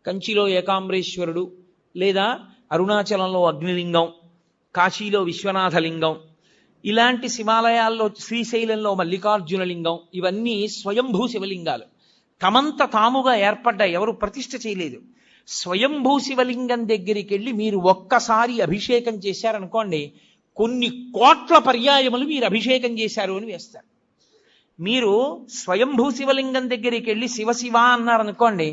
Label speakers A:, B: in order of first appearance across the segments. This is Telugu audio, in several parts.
A: కంచిలో ఏకాంబరేశ్వరుడు, లేదా అరుణాచలంలో అగ్నిలింగం, కాశీలో విశ్వనాథలింగం, ఇలాంటి శివాలయాల్లో శ్రీశైలంలో మల్లికార్జున లింగం, ఇవన్నీ స్వయంభూ శివలింగాలు. తమంత తాముగా ఏర్పడ్డాయి, ఎవరు ప్రతిష్ఠ చేయలేదు. స్వయంభూ శివలింగం దగ్గరికి వెళ్ళి మీరు ఒక్కసారి అభిషేకం చేశారనుకోండి, కొన్ని కోట్ల పర్యాయములు మీరు అభిషేకం చేశారు అని వేస్తారు. మీరు స్వయంభూ శివలింగం దగ్గరికి వెళ్ళి శివ శివ అన్నారనుకోండి,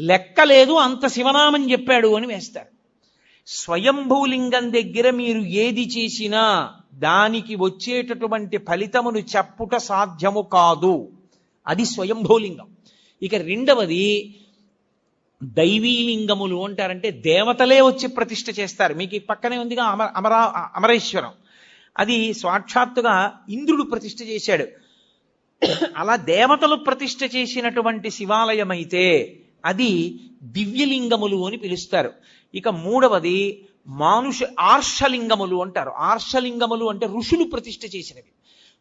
A: లెక్కలేదు అంత శివనామం చెప్పాడు అని వేస్తారు. స్వయంభూలింగం దగ్గర మీరు ఏది చేసినా దానికి వచ్చేటటువంటి ఫలితమును చెప్పుట సాధ్యము కాదు. అది స్వయంభూలింగం. ఇక రెండవది దైవీలింగములు అంటారంటే దేవతలే వచ్చి ప్రతిష్ఠ చేస్తారు. మీకు ఈ పక్కనే ఉందిగా అమరేశ్వరం, అది సాక్షాత్తుగా ఇంద్రుడు ప్రతిష్ఠ చేశాడు. అలా దేవతలు ప్రతిష్ఠ చేసినటువంటి శివాలయం అయితే అది దివ్యలింగములు అని పిలుస్తారు. ఇక మూడవది ఆర్షలింగములు అంటారు. ఆర్షలింగములు అంటే ఋషులు ప్రతిష్ఠ చేసినవి.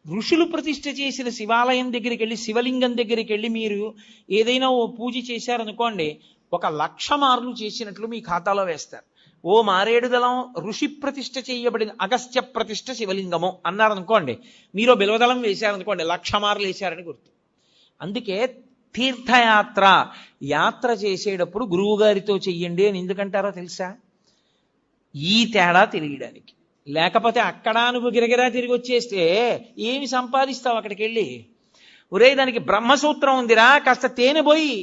A: ఋషులు ప్రతిష్ఠ చేసిన శివాలయం దగ్గరికి వెళ్ళి, శివలింగం దగ్గరికి వెళ్ళి మీరు ఏదైనా ఓ పూజ చేశారనుకోండి, 1,00,000 మార్లు చేసినట్లు మీ ఖాతాలో వేస్తారు. ఓ మారేడుదలం ఋషి ప్రతిష్ఠ చేయబడిన అగస్త్య ప్రతిష్ఠ శివలింగము అన్నారనుకోండి, మీరు బిల్వదళం వేశారనుకోండి, 1,00,000 మార్లు వేశారని గుర్తు. అందుకే యాత్ర చేసేటప్పుడు గురువుగారితో చెయ్యండి అని ఎందుకంటారో తెలుసా? ఈ తేడా తెలియడానికి. లేకపోతే అక్కడ నువ్వు గిరగిరా తిరిగి వచ్చేస్తే ఏమి సంపాదిస్తావు అక్కడికి వెళ్ళి? ఒరే, దానికి బ్రహ్మసూత్రం ఉందిరా, కాస్త తేనె పోయి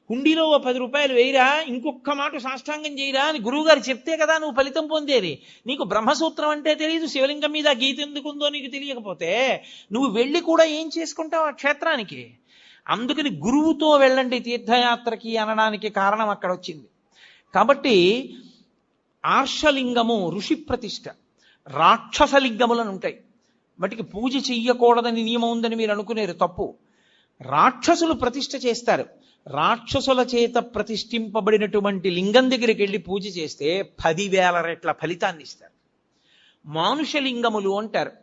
A: హుండీలో 10 రూపాయలు వేయిరా, ఇంకొక మాట సాష్టాంగం చేయరా అని గురువుగారు చెప్తే కదా నువ్వు ఫలితం పొందేది. నీకు బ్రహ్మసూత్రం అంటే తెలియదు, శివలింగం మీద గీత ఎందుకుందో నీకు తెలియకపోతే నువ్వు వెళ్ళి కూడా ఏం చేసుకుంటావు ఆ క్షేత్రానికి? అందుకని గురువుతో వెళ్ళండి తీర్థయాత్రకి అనడానికి కారణం అక్కడ వచ్చింది. కాబట్టి ఆర్షలింగము ఋషి ప్రతిష్ఠ. రాక్షసలింగములను ఉంటాయి, వాటికి పూజ చెయ్యకూడదని నియమం ఉందని మీరు అనుకునేరు, తప్పు. రాక్షసులు ప్రతిష్ఠ చేస్తారు. రాక్షసుల చేత ప్రతిష్ఠింపబడినటువంటి లింగం దగ్గరికి వెళ్ళి పూజ చేస్తే 10,000 రెట్ల ఫలితాన్ని ఇస్తారు. మానుషలింగములు అంటారు,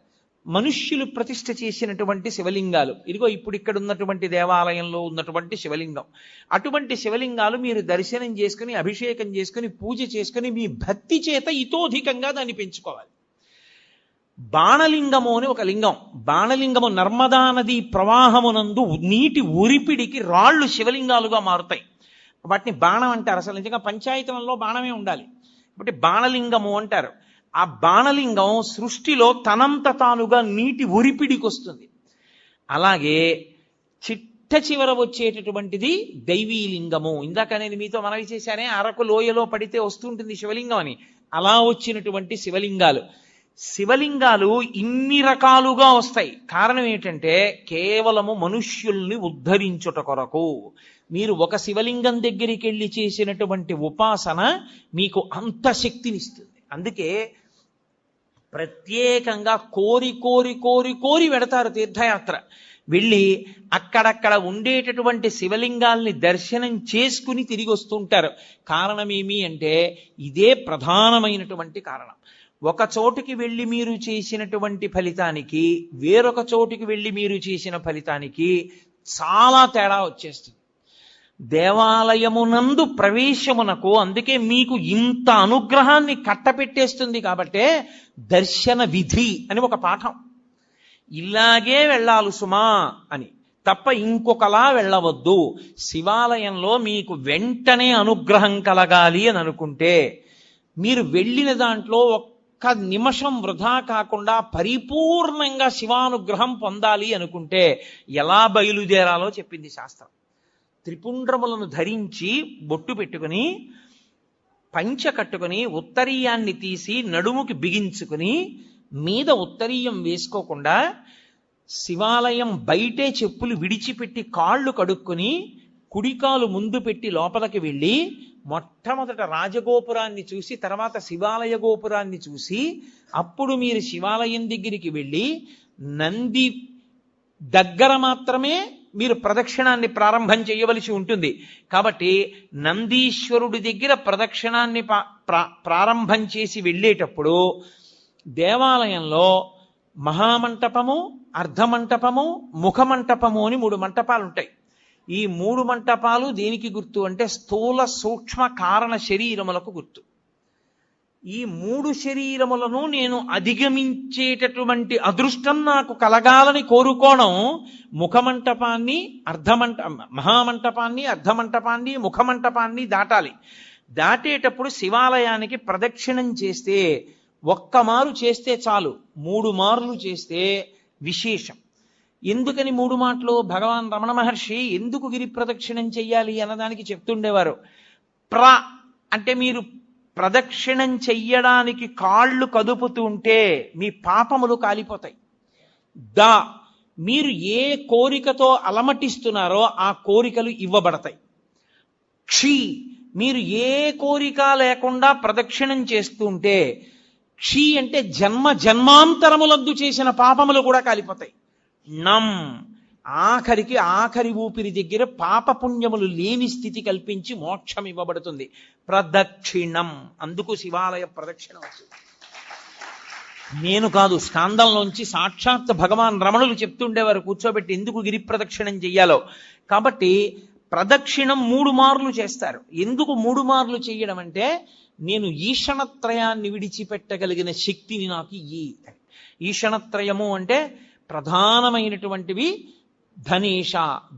A: మనుష్యులు ప్రతిష్ఠ చేసినటువంటి శివలింగాలు. ఇదిగో ఇప్పుడు ఇక్కడ ఉన్నటువంటి దేవాలయంలో ఉన్నటువంటి శివలింగం. అటువంటి శివలింగాలు మీరు దర్శనం చేసుకుని, అభిషేకం చేసుకుని, పూజ చేసుకుని మీ భక్తి చేత ఇతోధికంగా దాన్ని పెంచుకోవాలి. బాణలింగము అని ఒక లింగం. బాణలింగము నర్మదా నది ప్రవాహమునందు నీటి ఉరిపిడికి రాళ్ళు శివలింగాలుగా మారుతాయి. వాటిని బాణం అంటారు. అసలు నిజంగా పంచాయతనంలో బాణమే ఉండాలి. కాబట్టి బాణలింగము అంటారు. ఆ బాణలింగం సృష్టిలో తనంత తానుగా నీటి ఉరిపిడికి వస్తుంది. అలాగే చిట్ట చివర వచ్చేటటువంటిది దైవీలింగము. ఇందాక నేను మీతో మనవి చేశానే, అరకు లోయలో పడితే వస్తుంటుంది శివలింగం అని. అలా వచ్చినటువంటి శివలింగాలు. శివలింగాలు ఇన్ని రకాలుగా వస్తాయి. కారణం ఏంటంటే కేవలము మనుష్యుల్ని ఉద్ధరించుట కొరకు. మీరు ఒక శివలింగం దగ్గరికి వెళ్ళి చేసినటువంటి ఉపాసన మీకు అంత శక్తినిస్తుంది. అందుకే ప్రత్యేకంగా కోరి కోరి కోరి కోరి వెడతారు తీర్థయాత్ర. వెళ్ళి అక్కడక్కడ ఉండేటటువంటి శివలింగాల్ని దర్శనం చేసుకుని తిరిగి వస్తుంటారు. కారణం ఏమి అంటే ఇదే ప్రధానమైనటువంటి కారణం. ఒక చోటుకి వెళ్ళి మీరు చేసినటువంటి ఫలితానికి, వేరొక చోటుకి వెళ్ళి మీరు చేసిన ఫలితానికి చాలా తేడా వచ్చేస్తుంది. దేవాలయమునందు ప్రవేశమునకు అందుకే మీకు ఇంత అనుగ్రహాన్ని కట్టపెట్టేస్తుంది. కాబట్టే దర్శన విధి అని ఒక పాఠం. ఇలాగే వెళ్ళాలి సుమా అని, తప్ప ఇంకొకలా వెళ్ళవద్దు. శివాలయంలో మీకు వెంటనే అనుగ్రహం కలగాలి అని అనుకుంటే, మీరు వెళ్ళిన దాంట్లో ఒక్క నిమిషం వృధా కాకుండా పరిపూర్ణంగా శివానుగ్రహం పొందాలి అనుకుంటే ఎలా బయలుదేరాలో చెప్పింది శాస్త్రం. త్రిపుండ్రములను ధరించి బొట్టు పెట్టుకుని, పంచ కట్టుకుని, ఉత్తరీయాన్ని తీసి నడుముకి బిగించుకుని, మీద ఉత్తరీయం వేసుకోకుండా శివాలయం బయటే చెప్పులు విడిచిపెట్టి కాళ్ళు కడుక్కుని, కుడికాలు ముందు పెట్టి లోపలికి వెళ్ళి మొట్టమొదట రాజగోపురాన్ని చూసి, తర్వాత శివాలయ గోపురాన్ని చూసి, అప్పుడు మీరు శివాలయం దగ్గరికి వెళ్ళి నంది దగ్గర మాత్రమే మీరు ప్రదక్షిణాన్ని ప్రారంభం చేయవలసి ఉంటుంది. కాబట్టి నందీశ్వరుడి దగ్గర ప్రదక్షిణాన్ని ప్రారంభం చేసి వెళ్ళేటప్పుడు దేవాలయంలో మహామంటపము, అర్ధమంటపము, ముఖమంటపము అని 3 మంటపాలు ఉంటాయి. ఈ 3 మంటపాలు దేనికి గుర్తు అంటే స్థూల సూక్ష్మ కారణ శరీరములకు గుర్తు. ఈ 3 శరీరములను నేను అధిగమించేటటువంటి అదృష్టం నాకు కలగాలని కోరుకోవడం ముఖమంటపాన్ని మహామంటపాన్ని అర్ధమంటపాన్ని ముఖమంటపాన్ని దాటాలి. దాటేటప్పుడు శివాలయానికి ప్రదక్షిణం చేస్తే ఒక్క మారు చేస్తే చాలు, 3 మార్లు చేస్తే విశేషం. ఎందుకని 3 మాటలు? భగవాన్ రమణ మహర్షి ఎందుకు గిరి ప్రదక్షిణం చెయ్యాలి అన్నదానికి చెప్తుండేవారు. అంటే మీరు ప్రదక్షిణం చెయ్యడానికి కాళ్ళు కదుపుతుంటే మీ పాపములు కాలిపోతాయి. మీరు ఏ కోరికతో అలమటిస్తున్నారో ఆ కోరికలు ఇవ్వబడతాయి. మీరు ఏ కోరిక లేకుండా ప్రదక్షిణం చేస్తుంటే అంటే జన్మ జన్మాంతరములందు చేసిన పాపములు కూడా కాలిపోతాయి. ఆఖరి ఊపిరి దగ్గర పాపపుణ్యములు లేని స్థితి కల్పించి మోక్షం ఇవ్వబడుతుంది. ప్రదక్షిణం, అందుకు శివాలయ ప్రదక్షిణ వచ్చింది. నేను కాదు, స్కాందంలోంచి సాక్షాత్ భగవాన్ రమణులు చెప్తుండేవారు కూర్చోబెట్టి ఎందుకు గిరి ప్రదక్షిణం చెయ్యాలో. కాబట్టి ప్రదక్షిణం 3 మార్లు చేస్తారు. ఎందుకు 3 మార్లు చేయడం అంటే నేను ఈషణత్రయాన్ని విడిచిపెట్టగలిగిన శక్తిని నాకు ఈషణత్రయము అంటే ప్రధానమైనటువంటివి ధనేష,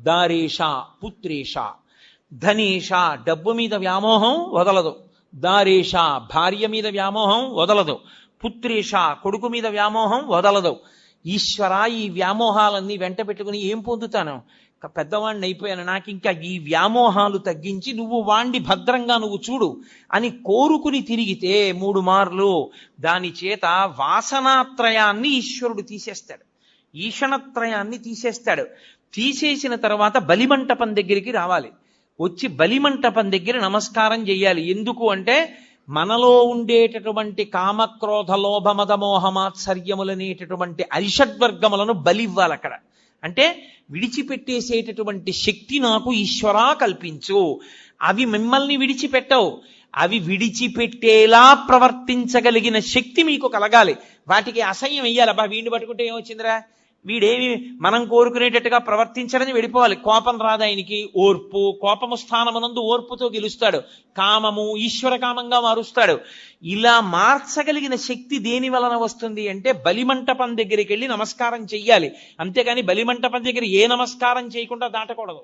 A: దారేష, పుత్రేష. ధనేష డబ్బు మీద వ్యామోహం వదలదు, దారేష భార్య మీద వ్యామోహం వదలదు, పుత్రేష కొడుకు మీద వ్యామోహం వదలదు. ఈశ్వర, ఈ వ్యామోహాలన్నీ వెంట పెట్టుకుని ఏం పొందుతాను? పెద్దవాణ్ణి అయిపోయాను, నాకు ఇంకా ఈ వ్యామోహాలు తగ్గించి నువ్వు వాణ్ణి భద్రంగా నువ్వు చూడు అని కోరుకుని తిరిగితే 3 మార్లు దాని చేత వాసనాత్రయాన్ని ఈశ్వరుడు తీసేస్తాడు, ఈషణత్రయాన్ని తీసేస్తాడు. తీసేసిన తర్వాత బలిమంటపం దగ్గరికి రావాలి. వచ్చి బలిమంటపం దగ్గర నమస్కారం చెయ్యాలి. ఎందుకు అంటే మనలో ఉండేటటువంటి కామక్రోధ లోభ మద మోహమాత్సర్యములనేటటువంటి అరిషడ్వర్గములను బలివ్వాలి అక్కడ. అంటే విడిచిపెట్టేసేటటువంటి శక్తి నాకు ఈశ్వరా కల్పించు. అవి మిమ్మల్ని విడిచిపెట్టవు, అవి విడిచిపెట్టేలా ప్రవర్తించగలిగిన శక్తి మీకు కలగాలి. వాటికి అసహ్యం వెయ్యాలి. అబ్బా వీడిని పట్టుకుంటే ఏమొచ్చిందిరా, వీడేమి మనం కోరుకునేటట్టుగా ప్రవర్తించడని వెళ్ళిపోవాలి. కోపం రాదు ఆయనకి, ఓర్పు, కోపము స్థానమునందు ఓర్పుతో గెలుస్తాడు. కామము ఈశ్వర కామంగా మారుస్తాడు. ఇలా మార్చగలిగిన శక్తి దేని వలన వస్తుంది అంటే బలిమంటపం దగ్గరికి వెళ్ళి నమస్కారం చెయ్యాలి. అంతేగాని బలిమంటపం దగ్గర ఏ నమస్కారం చేయకుండా దాటకూడదు.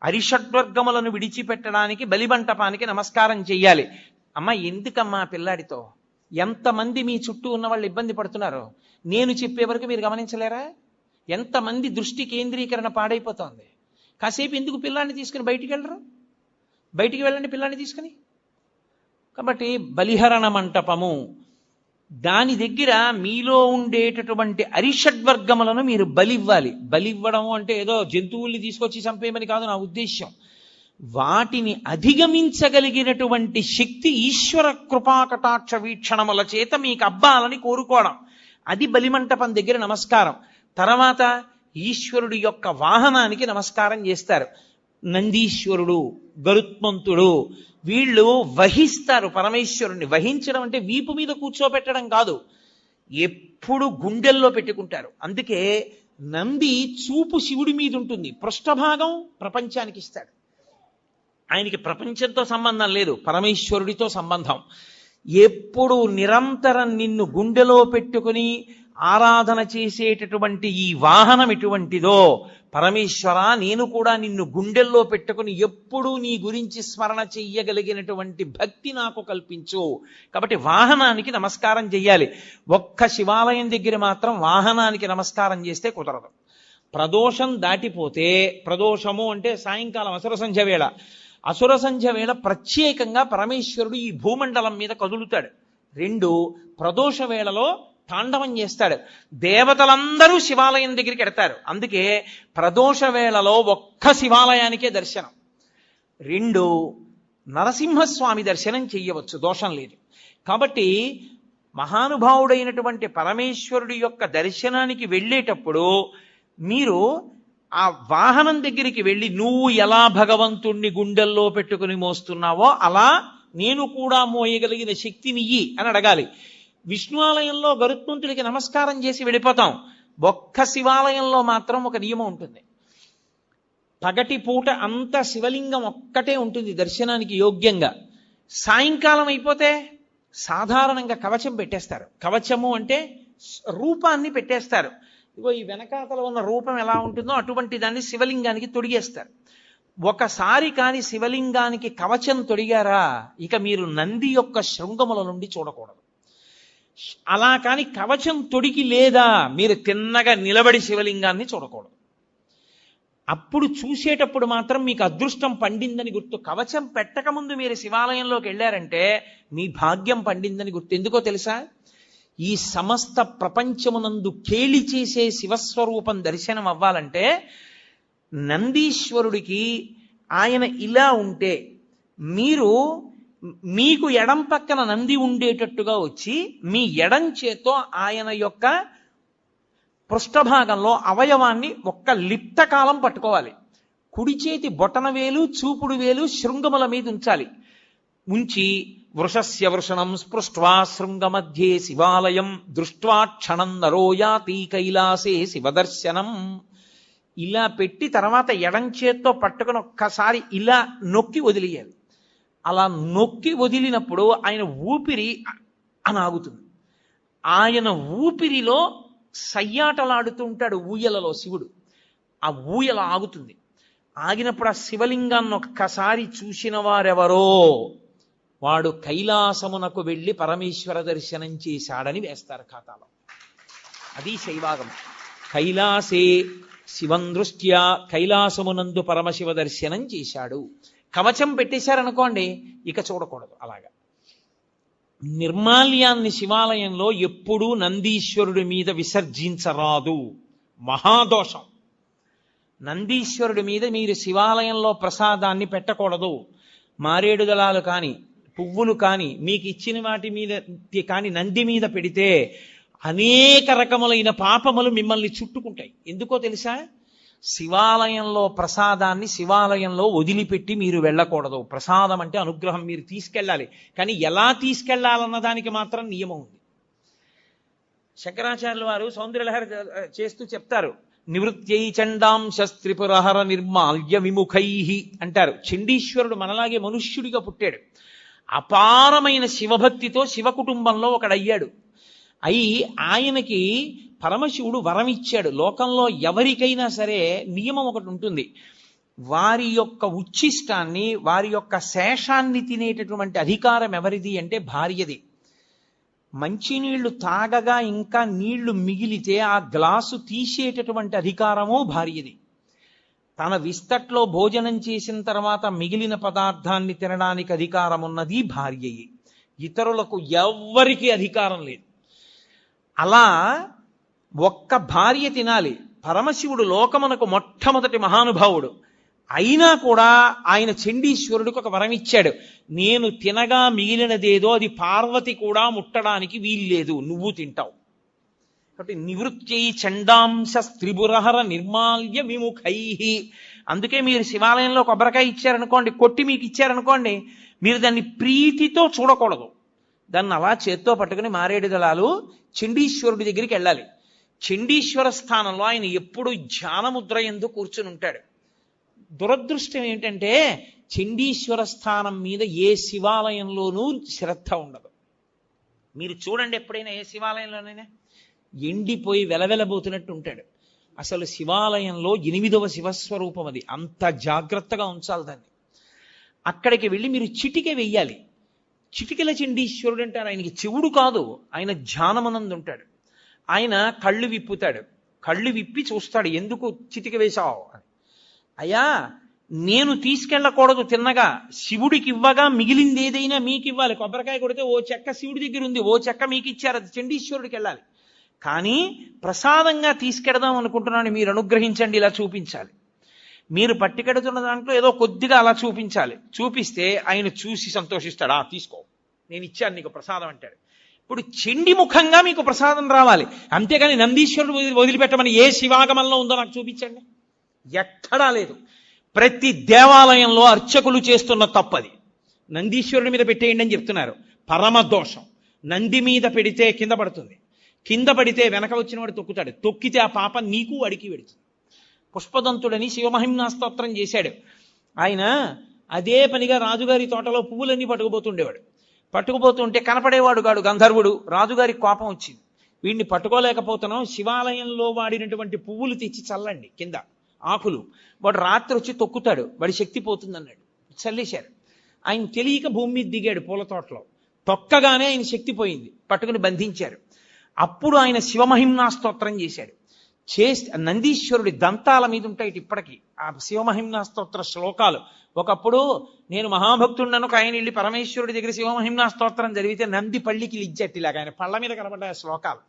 A: అరిషడ్వర్గములను విడిచిపెట్టడానికి బలిమంటపానికి నమస్కారం చెయ్యాలి. అమ్మ ఎందుకమ్మా పిల్లాడితో ఎంతమంది మీ చుట్టూ ఉన్న వాళ్ళు ఇబ్బంది పడుతున్నారు, నేను చెప్పే వరకు మీరు గమనించలేరా? ఎంతమంది దృష్టి కేంద్రీకరణ పాడైపోతోంది. కాసేపు ఎందుకు పిల్లాన్ని తీసుకుని బయటికి వెళ్ళరు? బయటికి వెళ్ళండి పిల్లాన్ని తీసుకుని. కాబట్టి బలిహరణ మంటపము, దాని దగ్గర మీలో ఉండేటటువంటి అరిషడ్వర్గములను మీరు బలివ్వాలి. బలివ్వడం అంటే ఏదో జంతువుల్ని తీసుకొచ్చి చంపేయమని కాదు నా ఉద్దేశ్యం. వాటిని అధిగమించగలిగినటువంటి శక్తి ఈశ్వర కృపాకటాక్ష వీక్షణముల చేత మీకు అబ్బాలని కోరుకోవడం, అది బలిమంటపం దగ్గర నమస్కారం. తర్వాత ఈశ్వరుడి యొక్క వాహనానికి నమస్కారం చేస్తారు. నందీశ్వరుడు, గరుత్మంతుడు వీళ్ళు వహిస్తారు పరమేశ్వరుణ్ణి. వహించడం అంటే వీపు మీద కూర్చోబెట్టడం కాదు, ఎప్పుడు గుండెల్లో పెట్టుకుంటారు. అందుకే నంది చూపు శివుడి మీద ఉంటుంది, పృష్ఠభాగం ప్రపంచానికి ఇస్తాడు. ఆయనకి ప్రపంచంతో సంబంధం లేదు, పరమేశ్వరుడితో సంబంధం. ఎప్పుడు నిరంతరం నిన్ను గుండెలో పెట్టుకుని ఆరాధన చేసేటటువంటి ఈ వాహనం ఎటువంటిదో, పరమేశ్వర నేను కూడా నిన్ను గుండెల్లో పెట్టుకుని ఎప్పుడూ నీ గురించి స్మరణ చెయ్యగలిగినటువంటి భక్తి నాకు కల్పించు. కాబట్టి వాహనానికి నమస్కారం చెయ్యాలి. ఒక్క శివాలయం దగ్గర మాత్రం వాహనానికి నమస్కారం చేస్తే కుదరదు. ప్రదోషం దాటిపోతే, ప్రదోషము అంటే సాయంకాలం అసుర సంధ్య వేళ, అసుర సంధ్య వేళ ప్రత్యేకంగా పరమేశ్వరుడు ఈ భూమండలం మీద కదులుతాడు. 2 ప్రదోష వేళలో తాండవం చేస్తాడు. దేవతలందరూ శివాలయం దగ్గరికి ఎడతారు. అందుకే ప్రదోష వేళలో ఒక్క శివాలయానికే దర్శనం. 2 నరసింహస్వామి దర్శనం చెయ్యవచ్చు, దోషం లేదు. కాబట్టి మహానుభావుడైనటువంటి పరమేశ్వరుడి యొక్క దర్శనానికి వెళ్ళేటప్పుడు మీరు ఆ వాహనం దగ్గరికి వెళ్ళి నువ్వు ఎలా భగవంతుణ్ణి గుండెల్లో పెట్టుకుని మోస్తున్నావో అలా నేను కూడా మోయగలిగిన శక్తినియ్యి అని అడగాలి. విష్ణు ఆలయంలో గరుత్మంతుడికి నమస్కారం చేసి వెళ్ళిపోతాం. ఒక్క శివాలయంలో మాత్రం ఒక నియమం ఉంటుంది. పగటిపూట అంతా శివలింగం ఒక్కటే ఉంటుంది దర్శనానికి యోగ్యంగా. సాయంకాలం అయిపోతే సాధారణంగా కవచం పెట్టేస్తారు. కవచము అంటే రూపాన్ని పెట్టేస్తారు. ఇగో ఈ వెనకాతల ఉన్న రూపం ఎలా ఉంటుందో అటువంటి దాన్ని శివలింగానికి తొడిగేస్తారు. ఒకసారి కాని శివలింగానికి కవచం తొడిగారా ఇక మీరు నంది యొక్క శృంగముల నుండి చూడకూడదు. అలా కాని కవచం తొడిగి లేదా మీరు తిన్నగా నిలబడి శివలింగాన్ని చూడకూడదు. అప్పుడు చూసేటప్పుడు మాత్రం మీకు అదృష్టం పండిందని గుర్తు. కవచం పెట్టకముందు మీరు శివాలయంలోకి వెళ్ళారంటే మీ భాగ్యం పండిందని గుర్తు. ఎందుకో తెలుసా? ఈ సమస్త ప్రపంచమునందు కేళి చేసే శివస్వరూపం దర్శనం అవ్వాలంటే నందీశ్వరుడికి ఆయన ఇలా ఉంటే మీకు ఎడం పక్కన నంది ఉండేటట్టుగా వచ్చి మీ ఎడం చేత్తో ఆయన యొక్క పృష్ఠభాగంలో అవయవాన్ని ఒక్క లిప్త కాలం పట్టుకోవాలి. కుడి చేతి బొటన వేలు చూపుడు వేలు శృంగముల మీద ఉంచాలి. ఉంచి వృషస్య వృషణం స్పృష్ట్వా శృంగమధ్యే శివాలయం దృష్ట్వా క్షణం నరోయాతి కైలాసే శివదర్శనం ఇలా పెట్టి తర్వాత ఎడం చేత్తో పట్టుకుని ఒక్కసారి ఇలా నొక్కి వదిలేయాలి. అలా నొక్కి వదిలినప్పుడు ఆయన ఊపిరి అనాగుతుంది. ఆయన ఊపిరిలో సయ్యాటలాడుతూ ఉంటాడు ఊయలలో శివుడు. ఆ ఊయల ఆగుతుంది. ఆగినప్పుడు ఆ శివలింగాన్ని ఒక్కసారి చూసిన వారెవరో వాడు కైలాసమునకు వెళ్ళి పరమేశ్వర దర్శనం చేశాడని వేస్తారు ఖాతాలో. అది శైవాగం. కైలాసే శివం దృష్ట్యా కైలాసమునందు పరమశివ దర్శనం చేశాడు. కవచం పెట్టేశారనుకోండి ఇక చూడకూడదు. అలాగా నిర్మాల్యాన్ని శివాలయంలో ఎప్పుడూ నందీశ్వరుడి మీద విసర్జించరాదు. మహాదోషం. నందీశ్వరుడి మీద మీరు శివాలయంలో ప్రసాదాన్ని పెట్టకూడదు. మారేడు దళాలు కానీ పువ్వులు కానీ మీకు ఇచ్చిన వాటి మీద కానీ నంది మీద పెడితే అనేక రకములైన పాపములు మిమ్మల్ని చుట్టుకుంటాయి. ఎందుకో తెలుసా? శివాలయంలో ప్రసాదాన్ని శివాలయంలో వదిలిపెట్టి మీరు వెళ్ళకూడదు. ప్రసాదం అంటే అనుగ్రహం, మీరు తీసుకెళ్ళాలి. కానీ ఎలా తీసుకెళ్లాలన్న దానికి మాత్రం నియమం ఉంది. శంకరాచార్యుల వారు సౌందర్యలహరి చేస్తూ చెప్తారు, నివృత్యై చండాంశ త్రిపురహర నిర్మాల్య విముఖై అంటారు. చండీశ్వరుడు మనలాగే మనుష్యుడిగా పుట్టాడు. అపారమైన శివభక్తితో శివ కుటుంబంలో ఒకడయ్యాడు. ఆయనకి పరమశివుడు వరం ఇచ్చాడు. లోకంలో ఎవరికైనా సరే నియమం ఒకటి ఉంటుంది. వారి యొక్క ఉచ్ఛిష్టాన్ని వారి యొక్క శేషాన్ని తినేటటువంటి అధికారం ఎవరిది అంటే భార్యది. మంచినీళ్లు తాగగా ఇంకా నీళ్లు మిగిలితే ఆ గ్లాసు తీసేటటువంటి అధికారము భార్యది. తన విస్తట్లో భోజనం చేసిన తర్వాత మిగిలిన పదార్థాన్ని తినడానికి అధికారం ఉన్నది భార్యయే. ఇతరులకు ఎవ్వరికీ అధికారం లేదు. అలా ఒక్క భార్య తినాలి. పరమశివుడు లోకమునకు మొట్టమొదటి మహానుభావుడు అయినా కూడా ఆయన చండీశ్వరుడికి ఒక వరం ఇచ్చాడు. నేను తినగా మిగిలినదేదో అది పార్వతి కూడా ముట్టడానికి వీల్లేదు, నువ్వు తింటావు. కాబట్టి నివృత్యై చండాంశ త్రిపురహర నిర్మాల్య విముఖై. అందుకే మీరు శివాలయంలో కొబ్బరికాయ ఇచ్చారనుకోండి, కొట్టి మీకు ఇచ్చారనుకోండి, మీరు దాన్ని ప్రీతితో చూడకూడదు. దాన్ని అలా చేత్తో పట్టుకుని మారేడు దళాలు చండీశ్వరుడి దగ్గరికి వెళ్ళాలి. చండీశ్వర స్థానంలో ఆయన ఎప్పుడు ధ్యానముద్ర యందు కూర్చుని ఉంటాడు. దురదృష్టం ఏంటంటే చండీశ్వర స్థానం మీద ఏ శివాలయంలోనూ శ్రద్ధ ఉండదు. మీరు చూడండి, ఎప్పుడైనా ఏ శివాలయంలోనైనా ఎండిపోయి వెలవెలబోతున్నట్టు ఉంటాడు. అసలు శివాలయంలో 8వ శివస్వరూపం అది. అంత జాగ్రత్తగా ఉంచాలి దాన్ని. అక్కడికి వెళ్ళి మీరు చిటికె వెయ్యాలి. చిటికెల చండీశ్వరుడు అంటారు. ఆయనకి చెవుడు కాదు, ఆయన ధ్యానమునందు ఉంటాడు. ఆయన కళ్ళు విప్పుతాడు. కళ్ళు విప్పి చూస్తాడు, ఎందుకు చిటిక వేశావు అని. అయ్యా, నేను తీసుకెళ్ళకూడదు తిన్నగా, శివుడికి ఇవ్వగా మిగిలింది ఏదైనా మీకు ఇవ్వాలి. కొబ్బరికాయ కొడితే ఓ చెక్క శివుడి దగ్గర ఉంది, ఓ చెక్క మీకు ఇచ్చారు, అది చండీశ్వరుడికి వెళ్ళాలి. కానీ ప్రసాదంగా తీసుకెడదాం అనుకుంటున్నాను, మీరు అనుగ్రహించండి, ఇలా చూపించాలి. మీరు పట్టుకెడుతున్న దాంట్లో ఏదో కొద్దిగా అలా చూపించాలి. చూపిస్తే ఆయన చూసి సంతోషిస్తాడు. తీసుకో, నేను ఇచ్చాను నీకు ప్రసాదం అంటాడు. ఇప్పుడు చండి ముఖంగా మీకు ప్రసాదం రావాలి, అంతేగాని నందీశ్వరుడు వదిలిపెట్టమని ఏ శివాగమంలో ఉందో నాకు చూపించండి. ఎక్కడా లేదు. ప్రతి దేవాలయంలో అర్చకులు చేస్తున్న తప్పది. నందీశ్వరుడి మీద పెట్టేయండి అని చెప్తున్నారు, పరమదోషం. నంది మీద పెడితే కింద పడుతుంది, కింద పడితే వెనక వచ్చిన వాడు తొక్కుతాడు, తొక్కితే ఆ పాప నీకు అడికి పెడుతుంది. పుష్పదంతుడని శివమహిమ్నా స్తోత్రం చేశాడు. ఆయన అదే పనిగా రాజుగారి తోటలో పువ్వులన్నీ పట్టుకుపోతుండేవాడు. పట్టుకుపోతుంటే కనపడేవాడు కాడు గంధర్వుడు. రాజుగారికి కోపం వచ్చింది, వీడిని పట్టుకోలేకపోతున్నాం, శివాలయంలో వాడినటువంటి పువ్వులు తెచ్చి చల్లండి కింద ఆకులు, వాడు రాత్రి వచ్చి తొక్కుతాడు, వాడి శక్తి పోతుంది అన్నాడు. చల్లేశారు. ఆయన తెలియక భూమి మీద దిగాడు పూల తోటలో, తొక్కగానే ఆయన శక్తి పోయింది, పట్టుకుని బంధించారు. అప్పుడు ఆయన శివమహిమ్నా స్తోత్రం చేశాడు. నందీశ్వరుడి దంతాల మీద ఉంటాయి ఇప్పటికీ ఆ శివమహిమ్నా స్తోత్ర శ్లోకాలు. ఒకప్పుడు నేను మహాభక్తుడను ఆయన వెళ్ళి పరమేశ్వరుడి దగ్గర శివమహిమ్నా స్తోత్రం జరిగితే నంది పళ్ళికి లిజ్జట్టిలాగా ఆయన పళ్ళ మీద కనబడ్డాయి ఆ శ్లోకాలు.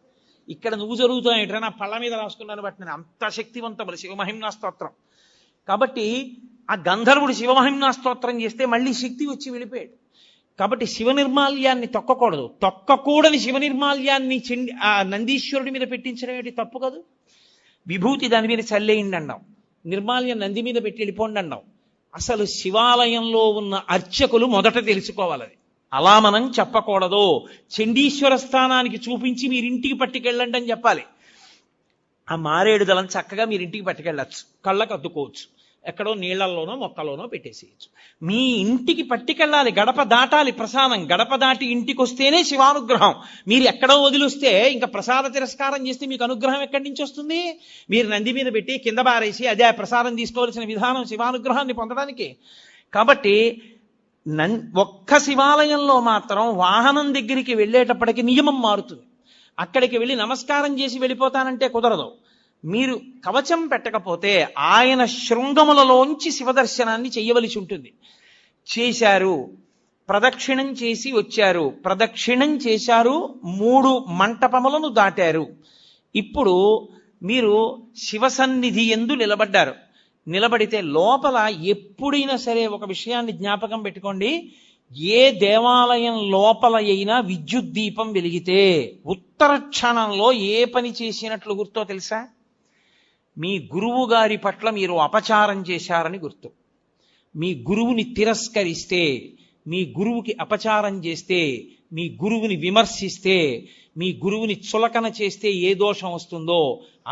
A: ఇక్కడ నువ్వు జరుగుతాయంటే నా పళ్ళ మీద రాసుకున్నాను బట్టి నేను అంత శక్తివంతములు శివమహిమ్నా స్తోత్రం. కాబట్టి ఆ గంధర్వుడు శివమహిమ్నా స్తోత్రం చేస్తే మళ్ళీ శక్తి వచ్చి వెళ్ళిపోయాడు. కాబట్టి శివ నిర్మాల్యాన్ని తొక్కకూడదు. తొక్కకూడని శివ నిర్మాల్యాన్ని ఆ నందీశ్వరుడి మీద పెట్టించడం ఏంటి? తప్పు కాదు. విభూతి దాని మీద చల్లేయండి అన్నాం, నిర్మాల్యం నంది మీద పెట్టి వెళ్ళిపోండి అన్నాం. అసలు శివాలయంలో ఉన్న అర్చకులు మొదట తెలుసుకోవాలి, అలా మనం చెప్పకూడదు. చండీశ్వర స్థానానికి చూపించి మీరింటికి పట్టుకెళ్ళండి అని చెప్పాలి. ఆ మారేడు దళం చక్కగా మీరింటికి పట్టుకెళ్ళచ్చు, కళ్ళకు అద్దుకోవచ్చు, ఎక్కడో నీళ్లలోనో మొక్కలోనో పెట్టేసేయచ్చు. మీ ఇంటికి పట్టుకెళ్ళాలి, గడప దాటాలి ప్రసాదం. గడప దాటి ఇంటికి వస్తేనే శివానుగ్రహం. మీరు ఎక్కడో వదిలిస్తే ఇంకా ప్రసాద తిరస్కారం చేస్తే మీకు అనుగ్రహం ఎక్కడి నుంచి వస్తుంది? మీరు నంది మీద పెట్టి కింద బారేసి అదే ఆ ప్రసాదం తీసుకోవాల్సిన విధానం శివానుగ్రహాన్ని పొందడానికి. కాబట్టి ఒక్క శివాలయంలో మాత్రం వాహనం దగ్గరికి వెళ్ళేటప్పటికి నియమం మారుతుంది. అక్కడికి వెళ్ళి నమస్కారం చేసి వెళ్ళిపోతానంటే కుదరదు. మీరు కవచం పెట్టకపోతే ఆయన శృంగములలోంచి శివదర్శనాన్ని చెయ్యవలసి ఉంటుంది. చేశారు, ప్రదక్షిణం చేసి వచ్చారు, ప్రదక్షిణం చేశారు, 3 మంటపములను దాటారు. ఇప్పుడు మీరు శివసన్నిధి యందు నిలబడ్డారు. నిలబడితే లోపల ఎప్పుడైనా సరే ఒక విషయాన్ని జ్ఞాపకం పెట్టుకోండి, ఏ దేవాలయం లోపల అయినా విద్యుత్ దీపం వెలిగితే ఉత్తర క్షణంలో ఏ పని చేసినట్లు గుర్తో తెలుసా? మీ గురువు గారి పట్ల మీరు అపచారం చేశారని గుర్తు. మీ గురువుని తిరస్కరిస్తే, మీ గురువుకి అపచారం చేస్తే, మీ గురువుని విమర్శిస్తే, మీ గురువుని చులకన చేస్తే ఏ దోషం వస్తుందో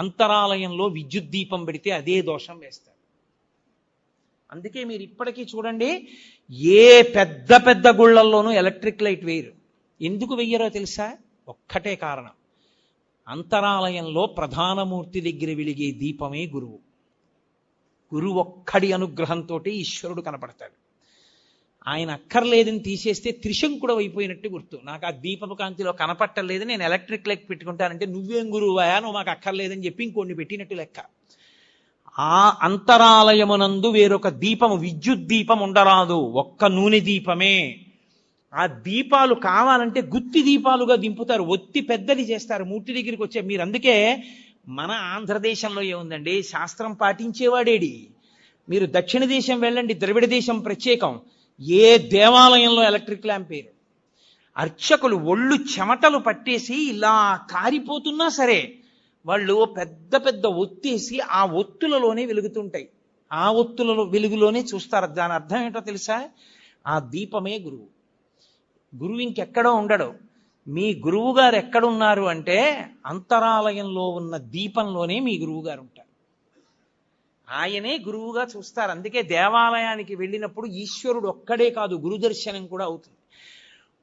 A: అంతరాలయంలో విద్యుత్ దీపం పెడితే అదే దోషం వేస్తారు. అందుకే మీరు ఇప్పటికీ చూడండి, ఏ పెద్ద పెద్ద గుళ్ళల్లోనూ ఎలక్ట్రిక్ లైట్ వేయరు. ఎందుకు వెయ్యరో తెలుసా? ఒక్కటే కారణం, అంతరాలయంలో ప్రధానమూర్తి దగ్గర వెలిగే దీపమే గురువు. గురువు ఒక్కడి అనుగ్రహంతో ఈశ్వరుడు కనపడతాడు. ఆయన అక్కర్లేదని తీసేస్తే త్రిశంకుడు అయిపోయినట్టు గుర్తు. నాకు ఆ దీపపు కాంతిలో కనపట్టలేదు, నేను ఎలక్ట్రిక్ లైట్ పెట్టుకుంటానంటే నువ్వేం గురువయా, నువ్వు మాకు అక్కర్లేదని చెప్పి ఇంకొన్ని పెట్టినట్టు లెక్క. ఆ అంతరాలయమునందు వేరొక దీపము, విద్యుత్ దీపం ఉండరాదు, ఒక్క నూనె దీపమే. ఆ దీపాలు కావాలంటే గుత్తి దీపాలుగా దింపుతారు, ఒత్తి పెద్దది చేస్తారు మూర్తి దగ్గరికి వచ్చే. మీరు అందుకే మన ఆంధ్రదేశంలో ఏముందండి, శాస్త్రం పాటించేవాడేడి. మీరు దక్షిణ దేశం వెళ్ళండి, ద్రవిడ దేశం ప్రత్యేకం, ఏ దేవాలయంలో ఎలక్ట్రిక్ ల్యాంప్ వేరు. అర్చకులు ఒళ్ళు చెమటలు పట్టేసి ఇలా కారిపోతున్నా సరే వాళ్ళు పెద్ద పెద్ద ఒత్తేసి ఆ ఒత్తులలోనే వెలుగుతుంటాయి, ఆ ఒత్తులలో వెలుగులోనే చూస్తారు. దాని అర్థం ఏంటో తెలుసా? ఆ దీపమే గురువు. గురువు ఇంకెక్కడో ఉండడు. మీ గురువు గారు ఎక్కడున్నారు అంటే అంతరాలయంలో ఉన్న దీపంలోనే మీ గురువు గారు ఉంటారు. ఆయనే గురువుగా చూస్తారు. అందుకే దేవాలయానికి వెళ్ళినప్పుడు ఈశ్వరుడు ఒక్కడే కాదు, గురు దర్శనం కూడా అవుతుంది.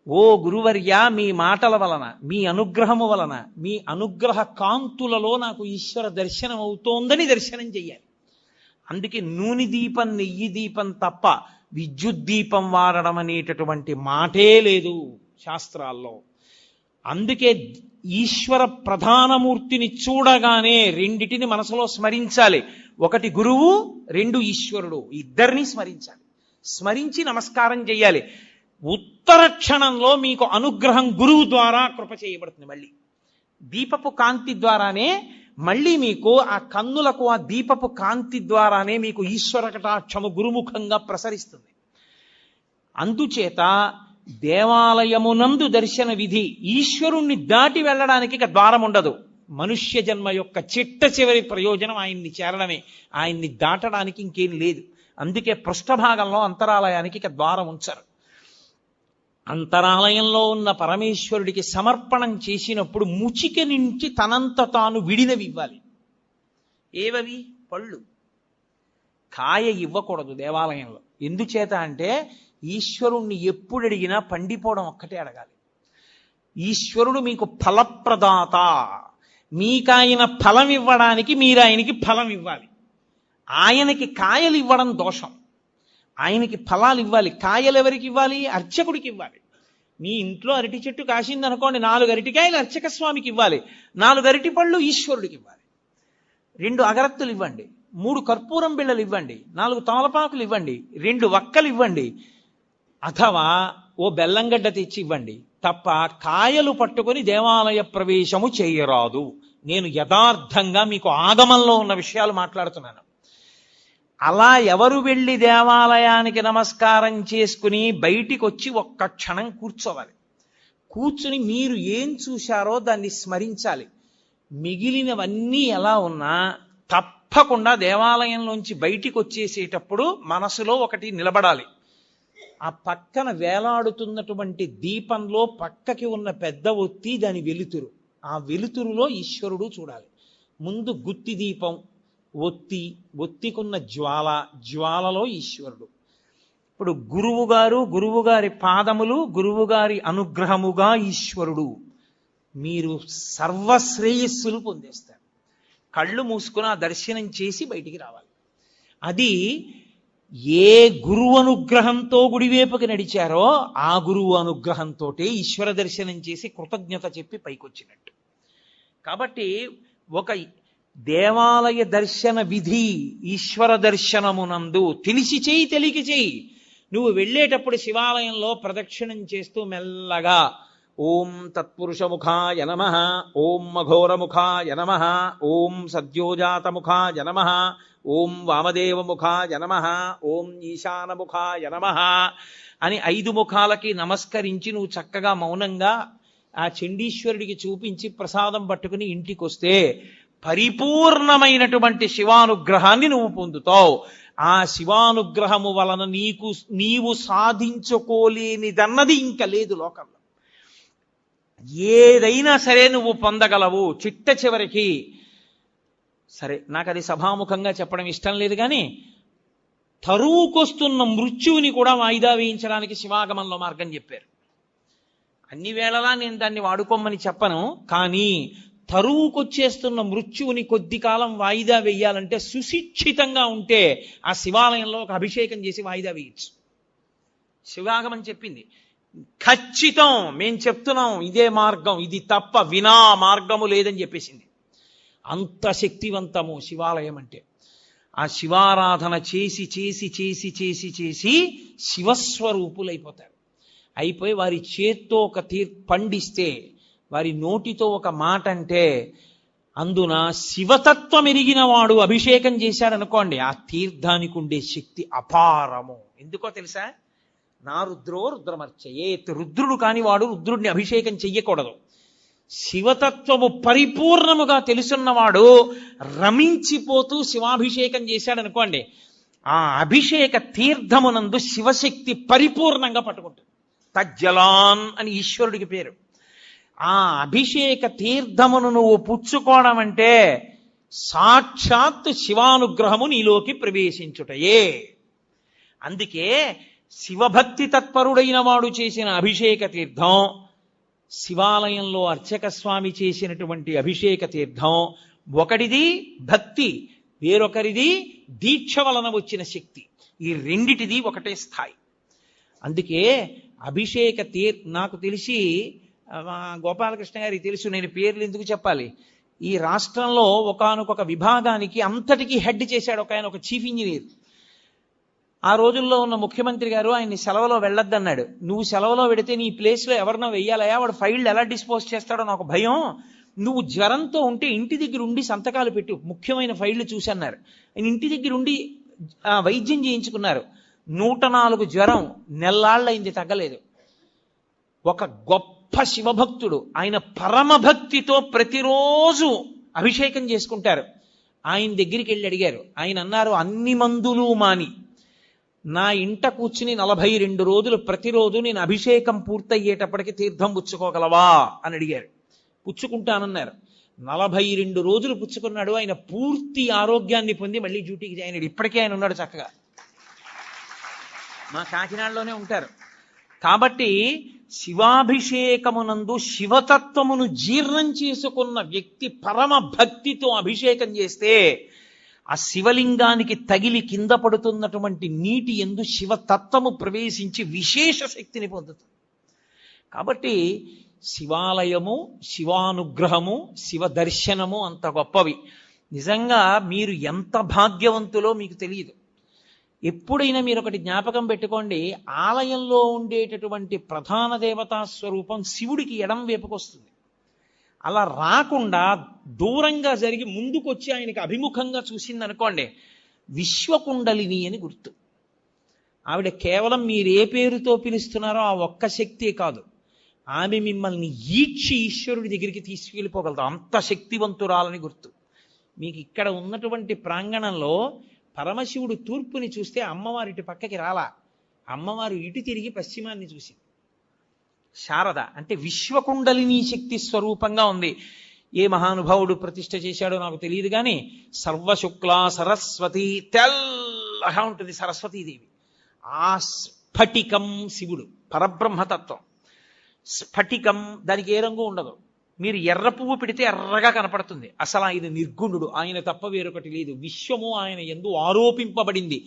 A: ఓ గురువర్య, మీ మాటల వలన, మీ అనుగ్రహము వలన, మీ అనుగ్రహ కాంతులలో నాకు ఈశ్వర దర్శనం అవుతోందని దర్శనం చెయ్యాలి. అందుకే నూనె దీపం, నెయ్యి దీపం తప్ప విద్యుత్ దీపం వాడడం అనేటటువంటి మాటే లేదు శాస్త్రాల్లో. అందుకే ఈశ్వర ప్రధానమూర్తిని చూడగానే రెండిటిని మనసులో స్మరించాలి. ఒకటి గురువు, 2 ఈశ్వరుడు, ఇద్దరిని స్మరించాలి. స్మరించి నమస్కారం చెయ్యాలి. ఉత్తర క్షణంలో మీకు అనుగ్రహం గురువు ద్వారా కృప చేయబడుతుంది. మళ్ళీ దీపపు కాంతి ద్వారానే మళ్ళీ మీకు ఆ కన్నులకు ఆ దీపపు కాంతి ద్వారానే మీకు ఈశ్వర కటాక్షము గురుముఖంగా ప్రసరిస్తుంది. అందుచేత దేవాలయమునందు దర్శన విధి, ఈశ్వరుణ్ణి దాటి వెళ్ళడానికి ఇక ద్వారం ఉండదు. మనుష్య జన్మ యొక్క చిట్ట చివరి ప్రయోజనం ఆయన్ని చేరడమే, ఆయన్ని దాటడానికి ఇంకేం లేదు. అందుకే పృష్ఠభాగంలో అంతరాలయానికి ఇక ద్వారం ఉంచరు. అంతరాలయంలో ఉన్న పరమేశ్వరుడికి సమర్పణం చేసినప్పుడు ముచిక నుంచి తనంత తాను విడినవి ఇవ్వాలి. ఏవవి? పళ్ళు. కాయ ఇవ్వకూడదు దేవాలయంలో. ఎందుచేత అంటే ఈశ్వరుణ్ణి ఎప్పుడు అడిగినా పండిపోవడం ఒక్కటే అడగాలి. ఈశ్వరుడు మీకు ఫలప్రదాత, మీకాయన ఫలం ఇవ్వడానికి మీరు ఆయనకి ఫలం ఇవ్వాలి. ఆయనకి కాయలు ఇవ్వడం దోషం, ఆయనకి ఫలాలు ఇవ్వాలి. కాయలు ఎవరికి ఇవ్వాలి? అర్చకుడికి ఇవ్వాలి. మీ ఇంట్లో అరటి చెట్టు కాసింది అనుకోండి, 4 అరటికాయలు అర్చక స్వామికి ఇవ్వాలి, 4 అరటి పళ్ళు ఈశ్వరుడికి ఇవ్వాలి. 2 అగరత్తులు ఇవ్వండి, 3 కర్పూరం బిళ్ళలు ఇవ్వండి, 4 తమలపాకులు ఇవ్వండి, 2 వక్కలు ఇవ్వండి, అథవా ఓ బెల్లంగడ్డ తెచ్చి ఇవ్వండి. తప్ప కాయలు పట్టుకొని దేవాలయ ప్రవేశము చేయరాదు. నేను యథార్థంగా మీకు ఆగమంలో ఉన్న విషయాలు మాట్లాడుతున్నాను. అలా ఎవరు వెళ్ళి దేవాలయానికి నమస్కారం చేసుకుని బయటికి వచ్చి ఒక్క క్షణం కూర్చోవాలి. కూర్చుని మీరు ఏం చూశారో దాన్ని స్మరించాలి. మిగిలినవన్నీ ఎలా ఉన్నా తప్పకుండా దేవాలయంలోంచి బయటికి వచ్చేసేటప్పుడు మనసులో ఒకటి నిలబడాలి. ఆ పక్కన వేలాడుతున్నటువంటి దీపంలో పక్కకి ఉన్న పెద్ద ఒత్తి దాని వెలుతురు, ఆ వెలుతురులో ఈశ్వరుడు చూడాలి. ముందు గుత్తి దీపం, ఒత్తికున్న జ్వాలలో ఈశ్వరుడు. ఇప్పుడు గురువుగారి పాదములు, గురువుగారి అనుగ్రహముగా ఈశ్వరుడు. మీరు సర్వశ్రేయస్సులు పొందేస్తారు. కళ్ళు మూసుకుని ఆ దర్శనం చేసి బయటికి రావాలి. అది ఏ గురువు అనుగ్రహంతో గుడివేపుకి నడిచారో ఆ గురువు అనుగ్రహంతో ఈశ్వర దర్శనం చేసి కృతజ్ఞత చెప్పి పైకొచ్చినట్టు. కాబట్టి ఒక దేవాలయ దర్శన విధి ఈశ్వర దర్శనమునందు తెలిసి చేయి, తెలియక చేయి. నువ్వు వెళ్ళేటప్పుడు శివాలయంలో ప్రదక్షిణం చేస్తూ మెల్లగా ఓం తత్పురుషముఖాయ నమః, ఓం అఘోరముఖాయ నమః, ఓం సద్యోజాతముఖాయ నమః, ఓం వామదేవముఖాయ నమః, ఓం ఈశానముఖాయ నమః అని 5 ముఖాలకి నమస్కరించి నువ్వు చక్కగా మౌనంగా ఆ చండీశ్వరుడికి చూపించి ప్రసాదం పట్టుకుని ఇంటికి వస్తే పరిపూర్ణమైనటువంటి శివానుగ్రహాన్ని నువ్వు పొందుతావు. ఆ శివానుగ్రహము వలన నీవు సాధించుకోలేనిదన్నది ఇంకా లేదు లోకంలో. ఏదైనా సరే నువ్వు పొందగలవు. చిట్ట చివరికి సరే, నాకు అది సభాముఖంగా చెప్పడం ఇష్టం లేదు, కానీ తరువుకొస్తున్న మృత్యువుని కూడా వాయిదా వేయించడానికి శివాగమంలో మార్గం చెప్పారు. అన్ని వేళలా నేను దాన్ని వాడుకోమని చెప్పను, కానీ తరువుకొచ్చేస్తున్న మృత్యువుని కొద్ది కాలం వాయిదా వేయాలంటే సుశిక్షితంగా ఉంటే ఆ శివాలయంలో ఒక అభిషేకం చేసి వాయిదా వేయచ్చు. శివాగమం చెప్పింది. ఖచ్చితం మేం చెప్తున్నాం ఇదే మార్గం, ఇది తప్ప వినా మార్గము లేదని చెప్పేసింది. అంత శక్తివంతము శివాలయం అంటే. ఆ శివారాధన చేసి చేసి చేసి చేసి చేసి శివస్వరూపులైపోతారు. అయిపోయి వారి చేత్తో ఒక పండిస్తే, వారి నోటితో ఒక మాట అంటే, అందున శివతత్వం ఎరిగిన వాడు అభిషేకం చేశాడనుకోండి, ఆ తీర్థానికి ఉండే శక్తి అపారము. ఎందుకో తెలుసా? నా రుద్రో రుద్రమర్చయేత్. రుద్రుడు కాని వాడు రుద్రుడిని అభిషేకం చెయ్యకూడదు. శివతత్వము పరిపూర్ణముగా తెలుసున్నవాడు రమించిపోతూ శివాభిషేకం చేశాడనుకోండి, ఆ అభిషేక తీర్థమునందు శివశక్తి పరిపూర్ణంగా పట్టుకుంటుంది. తజ్జలాన్ అని ఈశ్వరుడికి పేరు. ఆ అభిషేక తీర్థమును నువ్వు పుచ్చుకోవడం అంటే సాక్షాత్ శివానుగ్రహము నీలోకి ప్రవేశించుటయే. అందుకే శివభక్తి తత్పరుడైన వాడు చేసిన అభిషేక తీర్థం, శివాలయంలో అర్చక స్వామి చేసినటువంటి అభిషేక తీర్థం, ఒకటిది భక్తి, వేరొకరిది దీక్ష వలన వచ్చిన శక్తి. ఈ రెండిటిది ఒకటే స్థాయి. అందుకే అభిషేక నాకు తెలిసి గోపాలకృష్ణ గారికి తెలుసు, నేను పేర్లు ఎందుకు చెప్పాలి. ఈ రాష్ట్రంలో ఒకానొక విభాగానికి అంతటికీ హెడ్ చేశాడు ఒక ఆయన, ఒక చీఫ్ ఇంజనీర్. ఆ రోజుల్లో ఉన్న ముఖ్యమంత్రి గారు ఆయన్ని సెలవులో వెళ్ళొద్దన్నాడు. నువ్వు సెలవులో పెడితే నీ ప్లేస్లో ఎవరినో వెయ్యాలయా, వాడు ఫైళ్ళు ఎలా డిస్పోజ్ చేస్తాడో నాకు భయం. నువ్వు జ్వరంతో ఉంటే ఇంటి దగ్గర ఉండి సంతకాలు పెట్టు, ముఖ్యమైన ఫైళ్లు చూసన్నారు. ఆయన ఇంటి దగ్గర ఉండి వైద్యం చేయించుకున్నారు. 104 జ్వరం, నెల్లాళ్ళైంది, తగ్గలేదు. ఒక గొప్ప శివభక్తుడు, ఆయన పరమభక్తితో ప్రతిరోజు అభిషేకం చేసుకుంటారు. ఆయన దగ్గరికి వెళ్ళి అడిగారు. ఆయన అన్నారు, అన్ని మందులు మాని నా ఇంట కూర్చుని 42 రోజులు ప్రతిరోజు నేను అభిషేకం పూర్తయ్యేటప్పటికి తీర్థం పుచ్చుకోగలవా అని అడిగారు. పుచ్చుకుంటానన్నారు. 42 రోజులు పుచ్చుకున్నాడు. ఆయన పూర్తి ఆరోగ్యాన్ని పొంది మళ్ళీ డ్యూటీకి జాయిన్ అయ్యాడు. ఇప్పటికే ఆయన ఉన్నాడు చక్కగా, మా కాకినాడలోనే ఉంటారు. కాబట్టి శివాభిషేకమునందు శివతత్వమును జీర్ణం చేసుకున్న వ్యక్తి పరమ భక్తితో అభిషేకం చేస్తే ఆ శివలింగానికి తగిలి కింద పడుతున్నటువంటి నీటి యందు శివతత్వము ప్రవేశించి విశేష శక్తిని పొందుతుంది. కాబట్టి శివాలయము, శివానుగ్రహము, శివ దర్శనము అంత గొప్పవి. నిజంగా మీరు ఎంత భాగ్యవంతులో మీకు తెలియదు. ఎప్పుడైనా మీరు ఒకటి జ్ఞాపకం పెట్టుకోండి, ఆలయంలో ఉండేటటువంటి ప్రధాన దేవతా స్వరూపం శివుడికి ఎడం వైపుకొస్తుంది. అలా రాకుండా దూరంగా జరిగి ముందుకొచ్చి ఆయనకి అభిముఖంగా చూసింది అనుకోండి, విశ్వకుండలిని అని గుర్తు. ఆవిడ కేవలం మీరు ఏ పేరుతో పిలుస్తున్నారో ఆ ఒక్క శక్తే కాదు, ఆమె మిమ్మల్ని ఈడ్చి ఈశ్వరుడి దగ్గరికి తీసుకెళ్ళిపోగలదు, అంత శక్తివంతురాలని గుర్తు. మీకు ఇక్కడ ఉన్నటువంటి ప్రాంగణంలో పరమశివుడు తూర్పుని చూస్తే అమ్మవారు ఇటు పక్కకి రాలా, అమ్మవారు ఇటు తిరిగి పశ్చిమాన్ని చూసింది. శారద అంటే విశ్వకుండలిని శక్తి స్వరూపంగా ఉంది. ఏ మహానుభావుడు ప్రతిష్ఠ చేశాడో నాకు తెలియదు కానీ సర్వశుక్ల సరస్వతి, తెల్లగా ఉంటుంది సరస్వతీదేవి. ఆ స్ఫటికం శివుడు పరబ్రహ్మతత్వం. స్ఫటికం దానికి ఏ రంగు ఉండదు, మీరు ఎర్ర పువ్వు పెడితే ఎర్రగా కనపడుతుంది. అసలు ఆయన నిర్గుణుడు, ఆయన తప్ప వేరొకటి లేదు. విశ్వము ఆయన యందు ఆరోపింపబడింది.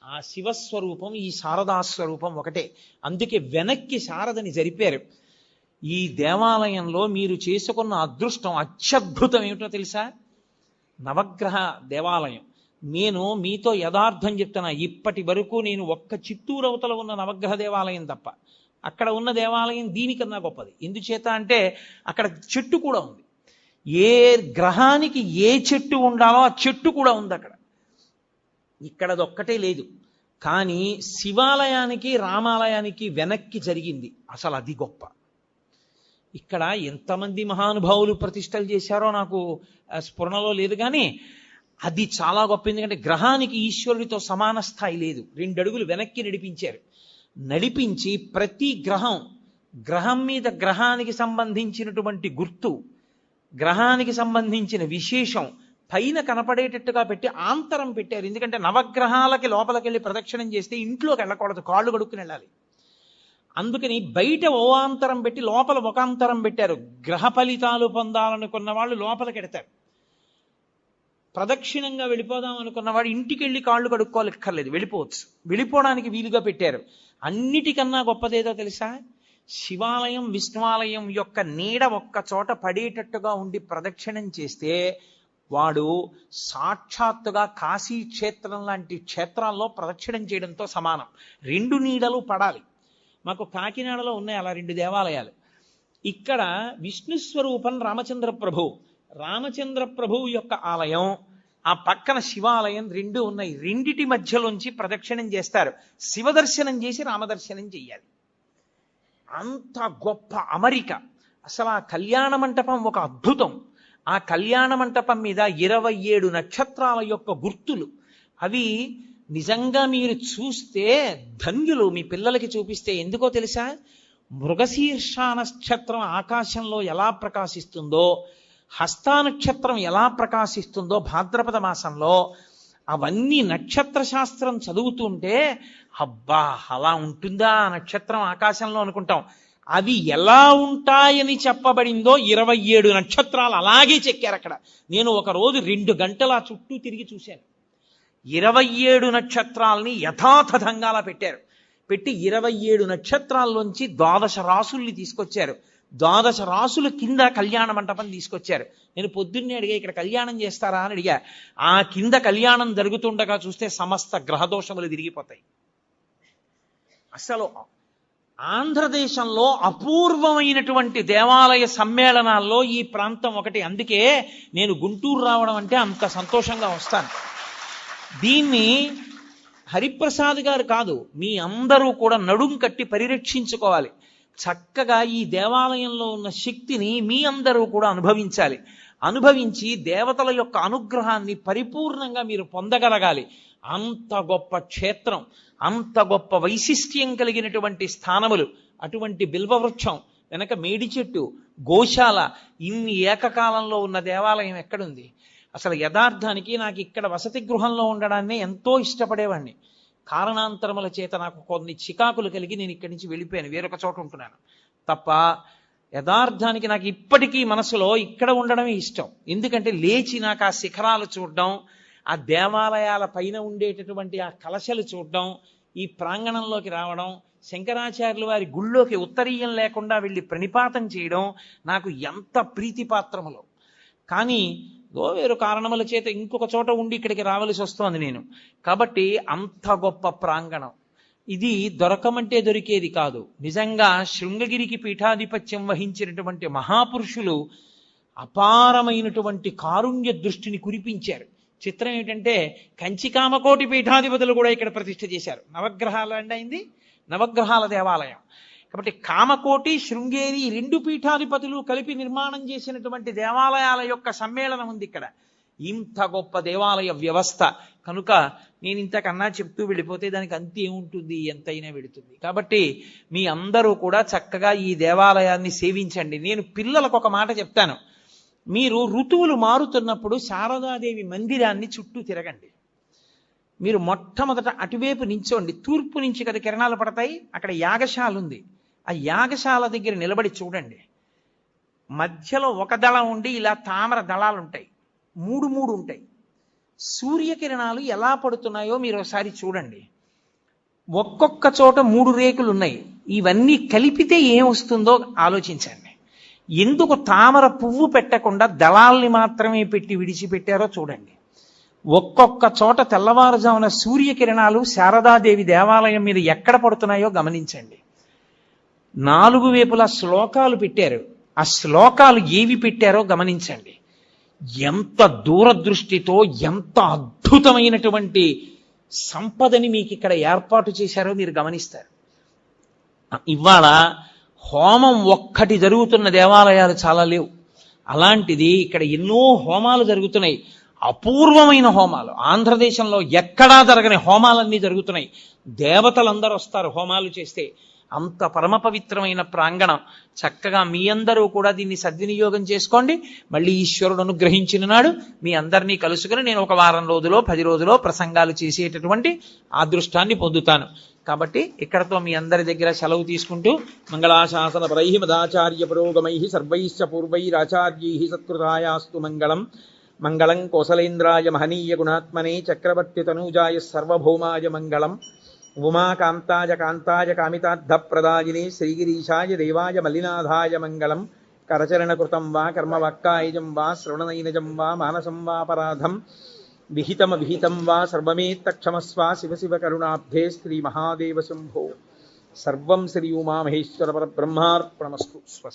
A: ఆ శివస్వరూపం ఈ శారదాస్వరూపం ఒకటే. అందుకే వెనక్కి శారదని జరిపారు. ఈ దేవాలయంలో మీరు చేసుకున్న అదృష్టం అత్యద్భుతం ఏమిటో తెలుసా? నవగ్రహ దేవాలయం. నేను మీతో యథార్థం చెప్తున్నా, ఇప్పటి వరకు నేను ఒక్క చిత్తూరు అవతల ఉన్న నవగ్రహ దేవాలయం తప్ప అక్కడ ఉన్న దేవాలయం దీనికన్నా గొప్పది. ఎందుచేత అంటే అక్కడ చెట్టు కూడా ఉంది. ఏ గ్రహానికి ఏ చెట్టు ఉండాలో ఆ చెట్టు కూడా ఉంది అక్కడ. ఇక్కడదొక్కటే లేదు. కానీ శివాలయానికి రామాలయానికి వెనక్కి జరిగింది, అసలు అది గొప్ప. ఇక్కడ ఎంతమంది మహానుభావులు ప్రతిష్టలు చేశారో నాకు స్ఫురణలో లేదు, కానీ అది చాలా గొప్ప. ఎందుకంటే గ్రహానికి ఈశ్వరుడితో సమాన స్థాయి లేదు. 2 అడుగులు వెనక్కి నడిపించారు. నడిపించి ప్రతి గ్రహం మీద గ్రహానికి సంబంధించినటువంటి గుర్తు, గ్రహానికి సంబంధించిన విశేషం పైన కనపడేటట్టుగా పెట్టి ఆంతరం పెట్టారు. ఎందుకంటే నవగ్రహాలకి లోపలికి వెళ్ళి ప్రదక్షిణం చేస్తే ఇంట్లోకి వెళ్ళకూడదు, కాళ్ళు కడుక్కుని వెళ్ళాలి. అందుకని బయట ఓ ఆంతరం పెట్టి లోపల ఒక ఆంతరం పెట్టారు. గ్రహ ఫలితాలు పొందాలనుకున్న వాళ్ళు లోపలికి ఎడతారు, ప్రదక్షిణంగా వెళ్ళిపోదాం అనుకున్నవాడు ఇంటికి వెళ్ళి కాళ్ళు కడుక్కోలేక్కర్లేదు, వెళ్ళిపోవచ్చు. వెళ్ళిపోవడానికి వీలుగా పెట్టారు. అన్నిటికన్నా గొప్పదేదో తెలుసా? శివాలయం విష్ణువాలయం యొక్క నీడ ఒక్క చోట పడేటట్టుగా ఉండి ప్రదక్షిణం చేస్తే వాడు సాక్షాత్తుగా కాశీ క్షేత్రం లాంటి క్షేత్రాల్లో ప్రదక్షిణం చేయడంతో సమానం. 2 నీడలు పడాలి. మాకు కాకినాడలో ఉన్నాయి అలా 2 దేవాలయాలు. ఇక్కడ విష్ణు స్వరూపం రామచంద్ర ప్రభు, రామచంద్ర ప్రభువు యొక్క ఆలయం, ఆ పక్కన శివాలయం 2 ఉన్నాయి. రెండిటి మధ్యలోంచి ప్రదక్షిణం చేస్తారు. శివదర్శనం చేసి రామదర్శనం చెయ్యాలి. అంత గొప్ప అమరిక. అసలు ఆ కళ్యాణ మంటపం ఒక అద్భుతం. ఆ కళ్యాణ మంటపం మీద 27 నక్షత్రాల యొక్క గుర్తులు. అవి నిజంగా మీరు చూస్తే ధన్యులు. మీ పిల్లలకి చూపిస్తే. ఎందుకో తెలుసా? మృగశీర్ష నక్షత్రం ఆకాశంలో ఎలా ప్రకాశిస్తుందో, హస్తా నక్షత్రం ఎలా ప్రకాశిస్తుందో భాద్రపద మాసంలో, అవన్నీ నక్షత్ర శాస్త్రం చదువుతుంటే అబ్బా అలా ఉంటుందా నక్షత్రం ఆకాశంలో అనుకుంటాం. అవి ఎలా ఉంటాయని చెప్పబడిందో 27 నక్షత్రాలు అలాగే చెక్కారు అక్కడ. నేను ఒక రోజు 2 గంటల చుట్టూ తిరిగి చూశాను. 27 నక్షత్రాలని యథాతథంగా అలా పెట్టారు. పెట్టి 27 నక్షత్రాల్లోంచి 12 రాసుల్ని తీసుకొచ్చారు. 12 రాసుల కింద కళ్యాణ మంటపం తీసుకొచ్చారు. నేను పొద్దున్నే అడిగా, ఇక్కడ కళ్యాణం చేస్తారా అని అడిగా. ఆ కింద కళ్యాణం జరుగుతుండగా చూస్తే సమస్త గ్రహదోషములు తిరిగిపోతాయి. అసలు ఆంధ్రదేశంలో అపూర్వమైనటువంటి దేవాలయ సమ్మేళనాల్లో ఈ ప్రాంతం ఒకటి. అందుకే నేను గుంటూరు రావడం అంటే అంత సంతోషంగా వస్తాను. దీన్ని హరిప్రసాద్ గారు కాదు, మీ అందరూ కూడా నడుం కట్టి పరిరక్షించుకోవాలి. చక్కగా ఈ దేవాలయంలో ఉన్న శక్తిని మీ అందరూ కూడా అనుభవించాలి. అనుభవించి దేవతల యొక్క అనుగ్రహాన్ని పరిపూర్ణంగా మీరు పొందగలగాలి. అంత గొప్ప క్షేత్రం, అంత గొప్ప వైశిష్ట్యం కలిగినటువంటి స్థానములు. అటువంటి బిల్వవృక్షం వెనక మేడి చెట్టు, గోశాల, ఇన్ని ఏకకాలంలో ఉన్న దేవాలయం ఎక్కడుంది? అసలు యథార్థానికి నాకు ఇక్కడ వసతి గృహంలో ఉండడాన్ని ఎంతో ఇష్టపడేవాడిని. కారణాంతరముల చేత నాకు కొన్ని చికాకులు కలిగి నేను ఇక్కడి నుంచి వెళ్ళిపోయాను, వేరొక చోట ఉంటున్నాను తప్ప యథార్థానికి నాకు ఇప్పటికీ మనసులో ఇక్కడ ఉండడమే ఇష్టం. ఎందుకంటే లేచి నాకు ఆ శిఖరాలు చూడడం, ఆ దేవాలయాల పైన ఉండేటటువంటి ఆ కలశలు చూడడం, ఈ ప్రాంగణంలోకి రావడం, శంకరాచార్యుల వారి గుళ్ళోకి ఉత్తరీయం లేకుండా వెళ్ళి ప్రణిపాతం చేయడం నాకు ఎంత ప్రీతిపాత్రములో. కానీ వేరు కారణముల చేత ఇంకొక చోట ఉండి ఇక్కడికి రావలసి వస్తోంది నేను. కాబట్టి అంత గొప్ప ప్రాంగణం ఇది దొరకమంటే దొరికేది కాదు. నిజంగా శృంగగిరికి పీఠాధిపత్యం వహించినటువంటి మహాపురుషులు అపారమైనటువంటి కారుణ్య దృష్టిని కురిపించారు. చిత్రం ఏంటంటే కంచికామకోటి పీఠాధిపతులు కూడా ఇక్కడ ప్రతిష్ఠ చేశారు. నవగ్రహాలు అంటే అయింది, నవగ్రహాల దేవాలయం. కాబట్టి కామకోటి, శృంగేరి రెండు పీఠాధిపతులు కలిపి నిర్మాణం చేసినటువంటి దేవాలయాల యొక్క సమ్మేళనం ఉంది ఇక్కడ. ఇంత గొప్ప దేవాలయ వ్యవస్థ కనుక నేను ఇంతకన్నా చెప్తూ వెళ్ళిపోతే దానికి అంతే ఉంటుంది, ఎంతైనా వెళుతుంది. కాబట్టి మీ అందరూ కూడా చక్కగా ఈ దేవాలయాన్ని సేవించండి. నేను పిల్లలకు ఒక మాట చెప్తాను, మీరు ఋతువులు మారుతున్నప్పుడు శారదాదేవి మందిరాన్ని చుట్టూ తిరగండి. మీరు మొట్టమొదట అటువైపు నించోండి, తూర్పు నుంచి కదా కిరణాలు పడతాయి, అక్కడ యాగశాల ఉంది, ఆ యాగశాల దగ్గర నిలబడి చూడండి. మధ్యలో ఒక దళం ఉండి ఇలా తామర దళాలు ఉంటాయి, మూడు మూడు ఉంటాయి. సూర్యకిరణాలు ఎలా పడుతున్నాయో మీరు ఒకసారి చూడండి. ఒక్కొక్క చోట 3 రేకులు ఉన్నాయి. ఇవన్నీ కలిపితే ఏమొస్తుందో ఆలోచించండి. ఎందుకు తామర పువ్వు పెట్టకుండా దళాల్ని మాత్రమే పెట్టి విడిచిపెట్టారో చూడండి. ఒక్కొక్క చోట తెల్లవారుజామున సూర్యకిరణాలు శారదాదేవి దేవాలయం మీద ఎక్కడ పడుతున్నాయో గమనించండి. 4 వైపులా శ్లోకాలు పెట్టారు. ఆ శ్లోకాలు ఏవి పెట్టారో గమనించండి. ఎంత దూరదృష్టితో, ఎంత అద్భుతమైనటువంటి సంపదని మీకు ఇక్కడ ఏర్పాటు చేశారో మీరు గమనిస్తారు. ఇవాళ హోమం ఒక్కటి జరుగుతున్న దేవాలయాలు చాలా లేవు. అలాంటిది ఇక్కడ ఎన్నో హోమాలు జరుగుతున్నాయి, అపూర్వమైన హోమాలు. ఆంధ్రదేశంలో ఎక్కడా జరగని హోమాలన్నీ జరుగుతున్నాయి. దేవతలందరూ వస్తారు హోమాలు చేస్తే. అంత పరమ పవిత్రమైన ప్రాంగణం. చక్కగా మీ అందరూ కూడా దీన్ని సద్వినియోగం చేసుకోండి. మళ్ళీ ఈశ్వరుడు అనుగ్రహించిన నాడు మీ అందరినీ కలుసుకుని నేను ఒక వారం రోజులో 10 రోజులో ప్రసంగాలు చేసేటటువంటి అదృష్టాన్ని పొందుతాను. కాబట్టి ఇక్కడతో మీ అందరి దగ్గర సెలవు తీసుకుంటూ, మంగళాశాసన పరై మదాచార్య పురోగమై సర్వైశ్చ పూర్వైరాచార్యై సత్కృతాయాస్తు మంగళం. మంగళం కోసలేంద్రాయ మహనీయ గుణాత్మనే చక్రవర్తి తనూజాయ సర్వభౌమాయ మంగళం. ఉమాకాంతాయ కాంతాయ కామితార్థప్రదాయినే శ్రీగిరీశాయ దేవాయ మల్లినాథాయ మంగళం. కరచరణకృతం వా కర్మవాక్కాయజం వా శ్రవణనైనజం వా మానసం వాపరాధం విహితం వా సర్వమేత్తక్షమస్వ శివ శివ కరుణాబ్ధే శ్రీ మహాదేవ శంభో. సర్వం శ్రీ ఉమామహేశ్వర పరబ్రహ్మార్పణమస్తు. స్వస్తి.